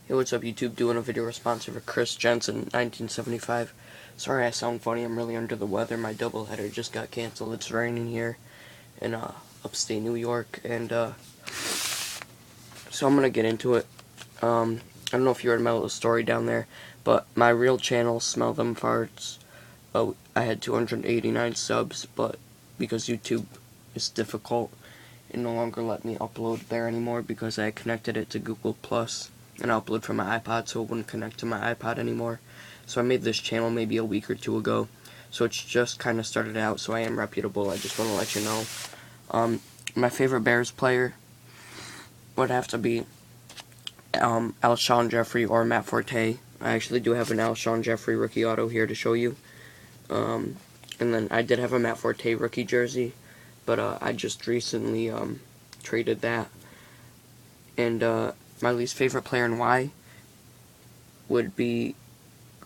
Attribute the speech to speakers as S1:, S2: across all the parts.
S1: Hey, what's up YouTube? Doing a video response for Chrisjensen1975. Sorry I sound funny, I'm really under the weather. My doubleheader just got canceled. It's raining here in upstate New York, and so I'm gonna get into it. I don't know if you heard my little story down there, but my real channel, Smell Them Farts, I had 289 subs, but because YouTube is difficult, it no longer let me upload there anymore because I connected it to Google Plus and I upload from my iPod, so it wouldn't connect to my iPod anymore. So I made this channel maybe a week or two ago, so it's just kind of started out, so I am reputable. I just want to let you know. My favorite Bears player would have to be Alshon Jeffrey or Matt Forte. I actually do have an Alshon Jeffrey rookie auto here to show you. And then I did have a Matt Forte rookie jersey, but I just recently traded that. And my least favorite player and why would be...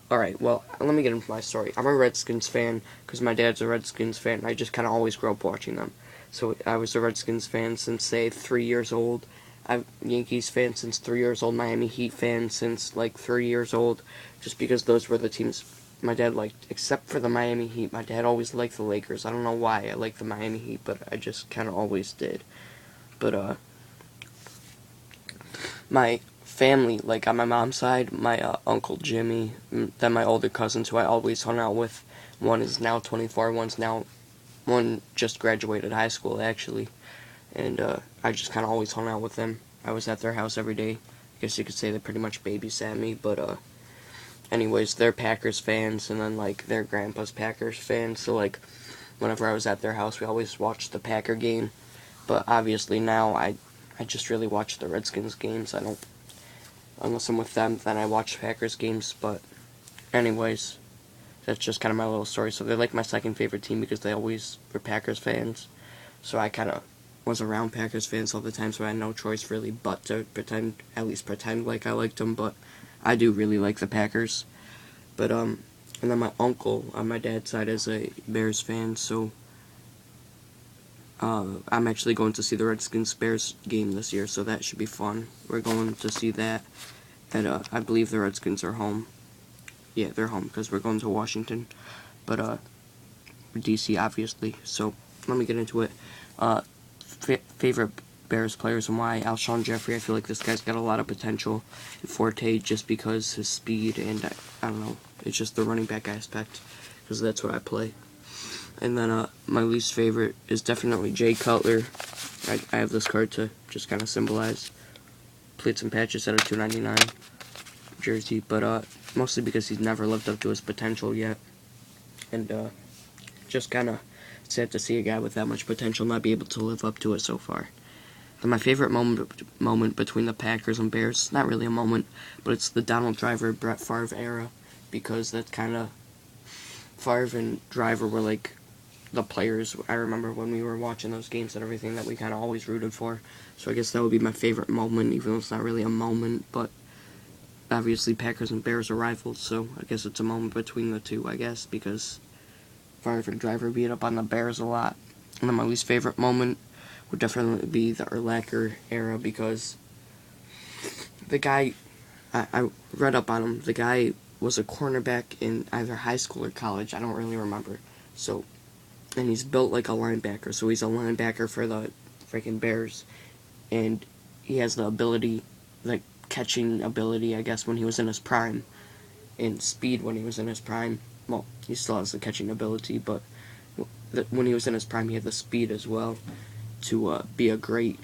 S1: Alright, well, let me get into my story. I'm a Redskins fan because my dad's a Redskins fan. I just kind of always grew up watching them. So I was a Redskins fan since, say, 3 years old. I'm a Yankees fan since 3 years old. Miami Heat fan since, like, 3 years old. Just because those were the teams my dad liked. Except for the Miami Heat. My dad always liked the Lakers. I don't know why I like the Miami Heat, but I just kind of always did. But, my family, like on my mom's side, my Uncle Jimmy, then my older cousins who I always hung out with. One is now 24, one just graduated high school actually, and I just kind of always hung out with them. I was at their house every day. I guess you could say they pretty much babysat me, but anyways, they're Packers fans, and then like their grandpa's Packers fans, so like whenever I was at their house, we always watched the Packer game. But obviously now I just really watch the Redskins games. I don't, unless I'm with them, then I watch Packers games. But anyways, that's just kind of my little story. So they're like my second favorite team because they always were Packers fans. So I kind of was around Packers fans all the time, so I had no choice really but to at least pretend like I liked them. But I do really like the Packers. But and then my uncle on my dad's side is a Bears fan, so I'm actually going to see the Redskins-Bears game this year, so that should be fun. We're going to see that, and I believe the Redskins are home. Yeah, they're home, because we're going to Washington, but D.C., obviously. So, let me get into it. Favorite Bears players and why? Alshon Jeffrey, I feel like this guy's got a lot of potential. And Forte, just because his speed, and I don't know, it's just the running back aspect, because that's what I play. And then my least favorite is definitely Jay Cutler. I have this card to just kind of symbolize pleats and patches at a $2.99 jersey, but mostly because he's never lived up to his potential yet. And just kind of sad to see a guy with that much potential not be able to live up to it so far. And my favorite moment between the Packers and Bears, not really a moment, but it's the Donald Driver, Brett Favre era, because that's kind of, Favre and Driver were like the players I remember when we were watching those games and everything that we kind of always rooted for. So I guess that would be my favorite moment, even though it's not really a moment, but obviously Packers and Bears are rivals, so I guess it's a moment between the two, I guess, because Favre and Driver beat up on the Bears a lot. And then my least favorite moment would definitely be the Urlacher era, because the guy, I read up on him, the guy was a cornerback in either high school or college, I don't really remember. So, and he's built like a linebacker, so he's a linebacker for the freaking Bears, and he has the ability, like catching ability, I guess, when he was in his prime, and speed when he was in his prime. Well, he still has the catching ability, but when he was in his prime, he had the speed as well to be a great,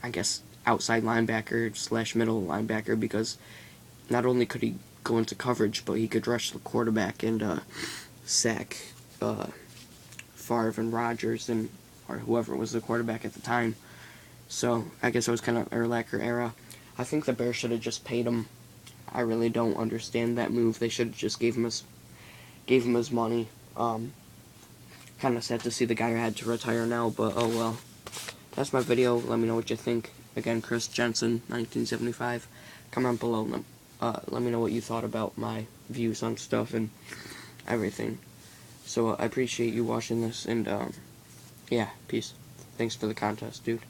S1: I guess, outside linebacker slash middle linebacker, because not only could he go into coverage, but he could rush the quarterback and sack Favre and Rodgers or whoever was the quarterback at the time. So I guess it was kind of Urlacher era. I think the Bears should have just paid him. I really don't understand that move. They should have just gave him his money. Kind of sad to see the guy who had to retire now, but oh well. That's my video. Let me know what you think. Again, Chrisjensen1975. Comment below. Let me know what you thought about my views on stuff and everything. So I appreciate you watching this, and yeah, peace. Thanks for the contest, dude.